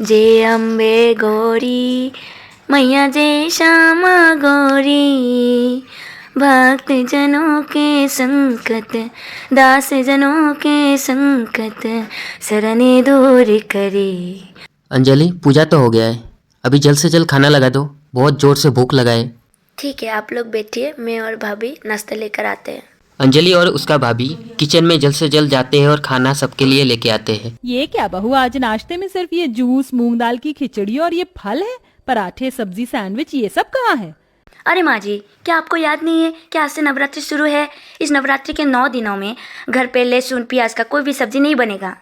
जय अम्बे गौरी मैया जय श्यामा गौरी। भक्त जनों के संकट दास जनों के संकट सरने दूर करे। अंजलि, पूजा तो हो गया है, अभी जल्द से जल्द खाना लगा दो, बहुत जोर से भूख लगा है। ठीक है, आप लोग बैठिए, मैं और भाभी नाश्ता लेकर आते हैं। अंजलि और उसका भाभी किचन में जल्द से जल्द जाते हैं और खाना सबके लिए लेके आते हैं। ये क्या बहू, आज नाश्ते में सिर्फ ये जूस, मूंग दाल की खिचड़ी और ये फल है? पराठे, सब्जी, सैंडविच, ये सब कहाँ है? अरे माँ जी, क्या आपको याद नहीं है कि आज से नवरात्रि शुरू है। इस नवरात्रि के 9 दिनों में घर पे लहसुन प्याज का कोई भी सब्जी नहीं बनेगा।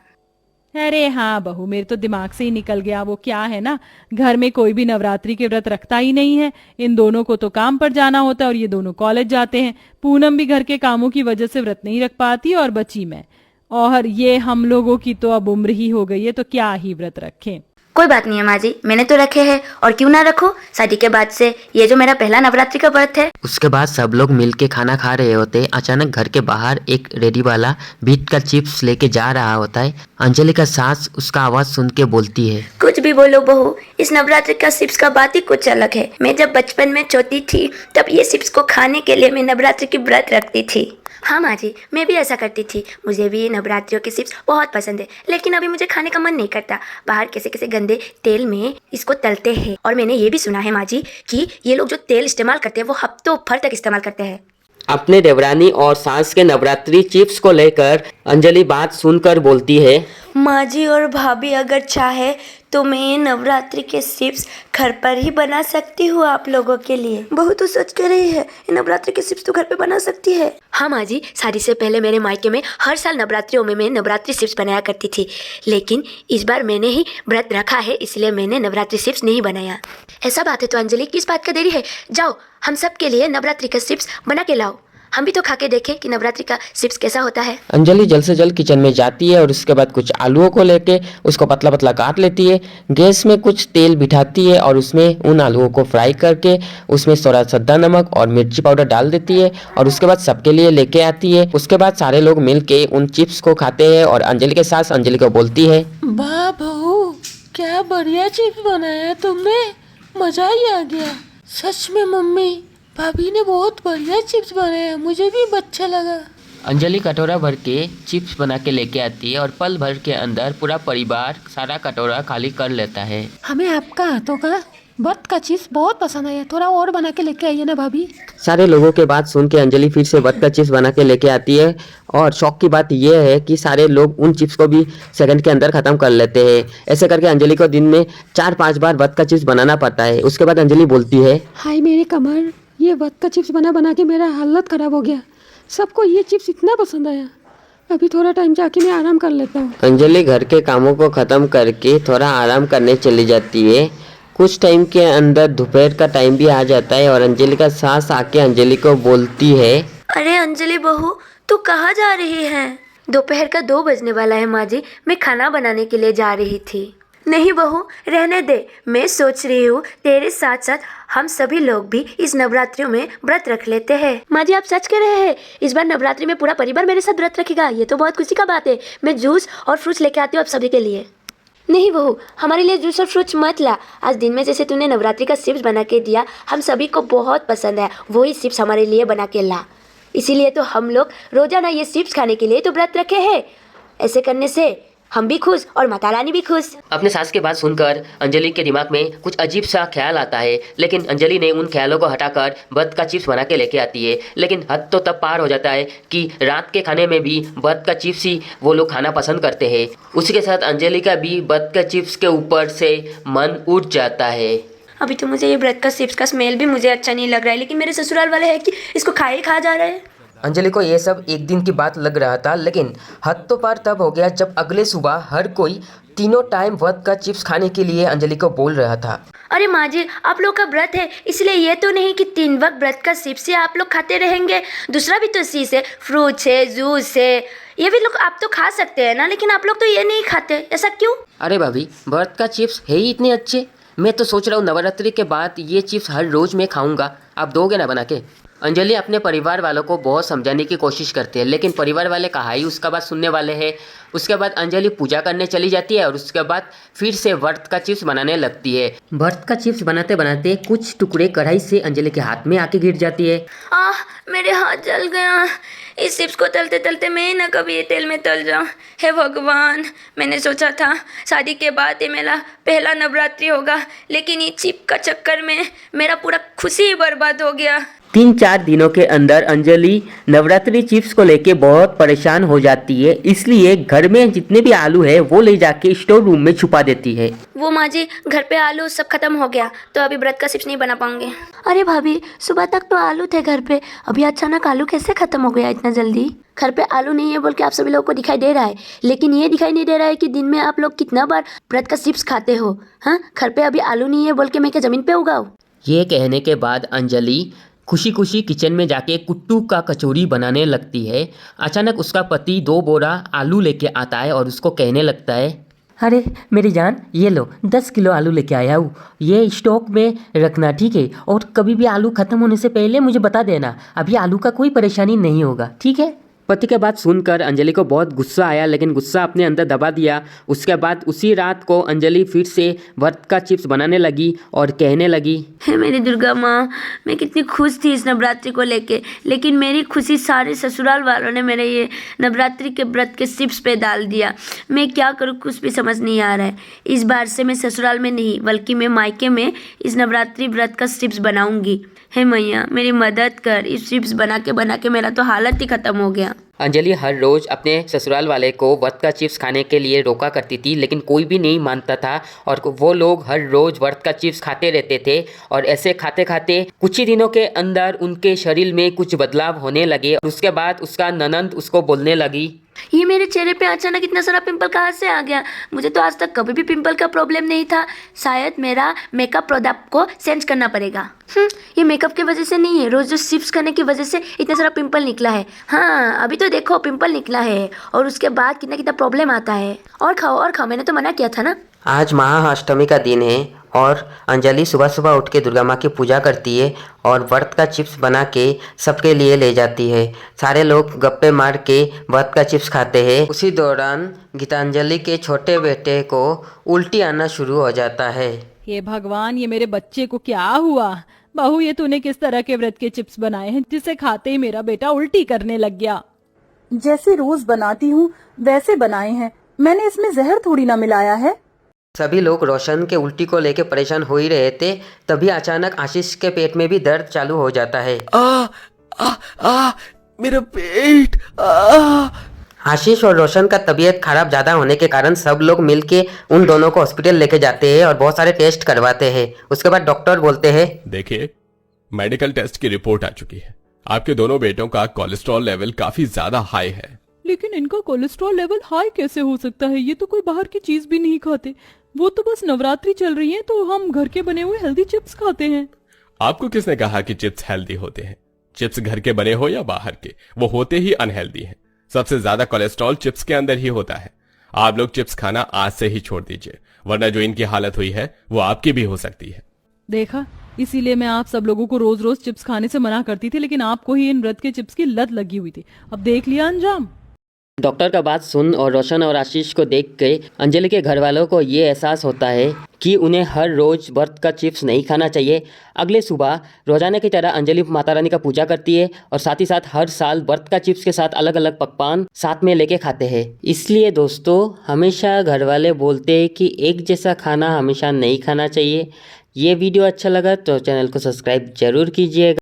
अरे हाँ बहू, मेरे तो दिमाग से ही निकल गया। वो क्या है ना, घर में कोई भी नवरात्रि के व्रत रखता ही नहीं है। इन दोनों को तो काम पर जाना होता है और ये दोनों कॉलेज जाते हैं। पूनम भी घर के कामों की वजह से व्रत नहीं रख पाती और बची मैं। और ये हम लोगों की तो अब उम्र ही हो गई है, तो क्या ही व्रत रखें। कोई बात नहीं है माँ जी, मैंने तो रखे हैं और क्यों ना रखो। शादी के बाद से ये जो मेरा पहला नवरात्रि का व्रत है। उसके बाद सब लोग मिलके खाना खा रहे होते, अचानक घर के बाहर एक रेडी वाला बीट का चिप्स लेके जा रहा होता है। अंजलि का सास उसका आवाज सुन के बोलती है, कुछ भी बोलो बहू, इस नवरात्रि का चिप्स का बात ही कुछ अलग है। मैं जब बचपन में छोटी थी तब ये चिप्स को खाने के लिए मैं नवरात्रि की व्रत रखती थी। हाँ माँ जी, मैं भी ऐसा करती थी। मुझे भी नवरात्रियों के चिप्स बहुत पसंद है, लेकिन अभी मुझे खाने का मन नहीं करता। बाहर कैसे कैसे गंदे तेल में इसको तलते हैं और मैंने ये भी सुना है माँ जी कि ये लोग जो तेल इस्तेमाल करते हैं वो हफ्तों भर तक इस्तेमाल करते हैं। अपने देवरानी और सास के नवरात्रि चिप्स को लेकर अंजलि बात सुनकर बोलती है, माँ जी और भाभी अगर चाहे तो मैं ये नवरात्रि के चिप्स घर पर ही बना सकती हूँ आप लोगों के लिए। बहू तो सच कह रही है, ये नवरात्रि के चिप्स तो घर पे बना सकती है। हाँ माँ जी, शादी से पहले मेरे मायके में हर साल नवरात्रियों में मैं नवरात्रि चिप्स बनाया करती थी, लेकिन इस बार मैंने ही व्रत रखा है इसलिए मैंने नवरात्रि चिप्स नहीं बनाया। ऐसा बात है तो अंजलि, किस बात का देरी है? जाओ हम सब के लिए नवरात्रि का चिप्स बना के लाओ, हम भी तो खा के देखें कि नवरात्रि का चिप्स कैसा होता है। अंजलि जल्द से जल्द किचन में जाती है और उसके बाद कुछ आलूओं को लेके उसको पतला पतला काट लेती है। गैस में कुछ तेल बिठाती है और उसमें उन आलूओं को फ्राई करके उसमें थोड़ा सद्दा नमक और मिर्ची पाउडर डाल देती है और उसके बाद सबके लिए लेके आती है। उसके बाद सारे लोग मिलके उन चिप्स को खाते हैं और अंजलि के सास अंजलि को बोलती है, वाह बहू, क्या बढ़िया चिप्स बनाया तुमने, मजा ही आ गया। सच में मम्मी, भाभी ने बहुत बढ़िया चिप्स बनाया, मुझे भी अच्छा लगा। अंजलि कटोरा भर के चिप्स बना के लेके आती है और पल भर के अंदर पूरा परिवार सारा कटोरा खाली कर लेता है। हमें आपका हाथों का व्रत का चिप्स बहुत पसंद आया, थोड़ा और बना के लेके आइए ना भाभी। सारे लोगों के बात सुन के अंजलि फिर से व्रत का चिप्स बना के लेके आती है और शौक की बात यह है कि सारे लोग उन चिप्स को भी सेकंड के अंदर खत्म कर लेते हैं। ऐसे करके अंजलि को दिन में 4-5 बार व्रत का चिप्स बनाना पड़ता है। उसके बाद अंजलि बोलती है, हाय मेरी कमर, ये व्रत का चिप्स बना बना के मेरा हालत खराब हो गया। सबको ये चिप्स इतना पसंद आया, अभी थोड़ा टाइम जाके मैं आराम कर लेता हूँ। अंजलि घर के कामों को खत्म करके थोड़ा आराम करने चली जाती है। कुछ टाइम के अंदर दोपहर का टाइम भी आ जाता है और अंजलि का सास आके अंजलि को बोलती है, अरे अंजलि बहू, तू कहाँ जा रही है? दोपहर का 2 बजने वाला है माँ जी, मैं खाना बनाने के लिए जा रही थी। नहीं बहू, रहने दे, मैं सोच रही हूँ तेरे साथ साथ हम सभी लोग भी इस नवरात्रियों में व्रत रख लेते हैं। माँ जी आप सच कह रहे हैं, इस बार नवरात्रि में पूरा परिवार मेरे साथ व्रत रखेगा, ये तो बहुत खुशी का बात है। मैं जूस और फ्रूट्स लेके आती हूँ आप सभी के लिए। नहीं बहू, हमारे लिए जूस और फ्रूट्स मत ला। आज दिन में जैसे तूने नवरात्रि का चिप्स बना के दिया, हम सभी को बहुत पसंद है, वही चिप्स हमारे लिए बना के ला। इसीलिए तो हम लोग रोजाना ये चिप्स खाने के लिए तो व्रत रखे हैं। ऐसे करने से हम भी खुश और माता रानी भी खुश। अपने सास के बात सुनकर अंजलि के दिमाग में कुछ अजीब सा ख्याल आता है, लेकिन अंजलि ने उन ख्यालों को हटाकर व्रत का चिप्स बना के लेके आती है। लेकिन हद तो तब पार हो जाता है कि रात के खाने में भी व्रत का चिप्स ही वो लोग खाना पसंद करते हैं। उसी के साथ अंजलि का भी व्रत का चिप्स के ऊपर से मन उठ जाता है। अभी तो मुझे ये व्रत का चिप्स का स्मेल भी मुझे अच्छा नहीं लग रहा है, लेकिन मेरे ससुराल वाले हैं कि इसको खा ही खा जा रहे हैं। अंजलि को ये सब एक दिन की बात लग रहा था, लेकिन हद तो पार तब हो गया जब अगले सुबह हर कोई तीनों टाइम व्रत का चिप्स खाने के लिए अंजलि को बोल रहा था। अरे माँ जी, आप लोग का व्रत है इसलिए ये तो नहीं कि 3 वक्त व्रत का चिप्स ही आप लोग खाते रहेंगे। दूसरा भी तो चीज़ है, फ्रूट्स है, जूस है, ये भी लोग आप तो खा सकते हैं ना, लेकिन आप लोग तो ये नहीं खाते, ऐसा क्यों? अरे भाभी, व्रत का चिप्स है ही इतने अच्छे, मैं तो सोच रहा हूँ नवरात्रि के बाद ये चिप्स हर रोज मैं खाऊंगा। आप दोगे ना बना के? अंजलि अपने परिवार वालों को बहुत समझाने की कोशिश करती है, लेकिन परिवार वाले कहाँ ही उसका बात सुनने वाले हैं। उसके बाद अंजलि पूजा करने चली जाती है और उसके बाद फिर से व्रत का चिप्स बनाने लगती है। व्रत का चिप्स बनाते बनाते कुछ टुकड़े कढ़ाई से अंजलि के हाथ में आके गिर जाती है। मेरे हाथ जल गया। इस चिप्स को तलते तलते मैं ना कभी ये तेल में तल जाऊं। हे भगवान, मैंने सोचा था शादी के बाद ये मेरा पहला नवरात्रि होगा, लेकिन ये चिप का चक्कर में मेरा पूरा खुशी ही बर्बाद हो गया। 3-4 दिनों के अंदर अंजलि नवरात्रि चिप्स को लेके बहुत परेशान हो जाती है, इसलिए घर में जितने भी आलू है वो ले जाके स्टोर रूम में छुपा देती है। वो माँ जी, घर पे आलू सब खत्म हो गया, तो अभी व्रत का चिप्स नहीं बना पाऊंगे। अरे भाभी, सुबह तक तो आलू थे घर पे, अभी अचानक आलू कैसे खत्म हो गया इतना जल्दी? घर पे आलू नहीं है बोल के आप सभी लोगों को दिखाई दे रहा है, लेकिन ये दिखाई नहीं दे रहा है कि दिन में आप लोग कितना बार व्रत का चिप्स खाते हो। हाँ, घर पे अभी आलू नहीं है बोल के मैं क्या जमीन पे उगाऊं? ये कहने के बाद अंजलि खुशी खुशी किचन में जाके कुट्टू का कचौड़ी बनाने लगती है। अचानक उसका पति 2 बोरा आलू लेके आता है और उसको कहने लगता है, अरे मेरी जान, ये लो 10 किलो आलू लेके आया हूँ, ये स्टॉक में रखना, ठीक है? और कभी भी आलू खत्म होने से पहले मुझे बता देना, अभी आलू का कोई परेशानी नहीं होगा, ठीक है? पति के बात सुनकर अंजलि को बहुत गुस्सा आया, लेकिन गुस्सा अपने अंदर दबा दिया। उसके बाद उसी रात को अंजलि फिर से व्रत का चिप्स बनाने लगी और कहने लगी, हे मेरी दुर्गा माँ, मैं कितनी खुश थी इस नवरात्रि को लेके, लेकिन मेरी खुशी सारे ससुराल वालों ने मेरे ये नवरात्रि के व्रत के चिप्स पे डाल दिया। मैं क्या करूँ, कुछ भी समझ नहीं आ रहा है। इस बार से मैं ससुराल में नहीं बल्कि मैं मायके में इस नवरात्रि व्रत का चिप्स बनाऊंगी। हे मैया, मेरी मदद कर, इस चिप्स बना के मेरा तो हालत ही ख़त्म हो गया। अंजलि हर रोज़ अपने ससुराल वाले को व्रत का चिप्स खाने के लिए रोका करती थी, लेकिन कोई भी नहीं मानता था और वो लोग हर रोज़ व्रत का चिप्स खाते रहते थे। और ऐसे खाते खाते कुछ ही दिनों के अंदर उनके शरीर में कुछ बदलाव होने लगे। उसके बाद उसका ननंद उसको बोलने लगी, ये मेरे चेहरे पे अचानक इतना सारा पिंपल कहाँ से आ गया? मुझे तो आज तक कभी भी पिंपल का प्रॉब्लम नहीं था। शायद मेरा मेकअप प्रोडक्ट को चेंज करना पड़ेगा। ये मेकअप की वजह से नहीं है, रोज रोज चिप्स खाने की वजह से इतना सारा पिंपल निकला है। हाँ, अभी तो देखो पिंपल निकला है और उसके बाद कितना कितना प्रॉब्लम आता है। और खाओ, मैंने तो मना किया था ना। आज महाअष्टमी का दिन है और अंजलि सुबह सुबह उठ के दुर्गा माँ की पूजा करती है और व्रत का चिप्स बना के सबके लिए ले जाती है। सारे लोग गप्पे मार के व्रत का चिप्स खाते हैं। उसी दौरान गीतांजलि के छोटे बेटे को उल्टी आना शुरू हो जाता है। हे भगवान, ये मेरे बच्चे को क्या हुआ? बहू, ये तूने किस तरह के व्रत के चिप्स बनाए हैं जिसे खाते ही मेरा बेटा उल्टी करने लग गया? जैसे रोज बनाती हूँ वैसे बनाए हैं, मैंने इसमें जहर थोड़ी ना मिलाया है। सभी लोग रोशन के उल्टी को लेकर परेशान हो ही रहे थे, तभी अचानक आशीष के पेट में भी दर्द चालू हो जाता है। मेरा पेट। आशीष और रोशन का तबीयत खराब ज़्यादा होने के कारण सब लोग मिलके उन दोनों को हॉस्पिटल लेके जाते हैं और बहुत सारे टेस्ट करवाते हैं। उसके बाद डॉक्टर बोलते हैं, देखिए, मेडिकल टेस्ट की रिपोर्ट आ चुकी है। आपके दोनों बेटों का कोलेस्ट्रॉल लेवल काफी ज्यादा हाई है। लेकिन इनका कोलेस्ट्रॉल लेवल हाई कैसे हो सकता है? ये तो कोई बाहर की चीज भी नहीं खाते। वो तो बस नवरात्रि चल रही है तो हम घर के बने हुए हेल्दी चिप्स खाते हैं। आपको किसने कहा कि चिप्स हेल्दी होते हैं? चिप्स घर के बने हो या बाहर के, वो होते ही अनहेल्दी हैं। सबसे ज्यादा कोलेस्ट्रॉल चिप्स के अंदर ही होता है। आप लोग चिप्स खाना आज से ही छोड़ दीजिए, वरना जो इनकी हालत हुई है वो आपकी भी हो सकती है। देखा, इसीलिए मैं आप सब लोगों को रोज रोज चिप्स खाने से मना करती थी, लेकिन आपको ही इन व्रत के चिप्स की लत लगी हुई थी। अब देख लिया अंजाम। डॉक्टर का बात सुन और रोशन और आशीष को देख के अंजलि के घर वालों को ये एहसास होता है कि उन्हें हर रोज व्रत का चिप्स नहीं खाना चाहिए। अगले सुबह रोजाना की तरह अंजलि माता रानी का पूजा करती है और साथ ही साथ हर साल व्रत का चिप्स के साथ अलग अलग पकवान साथ में लेके खाते हैं। इसलिए दोस्तों, हमेशा घर वाले बोलते हैं कि एक जैसा खाना हमेशा नहीं खाना चाहिए। ये वीडियो अच्छा लगा तो चैनल को सब्सक्राइब जरूर कीजिएगा।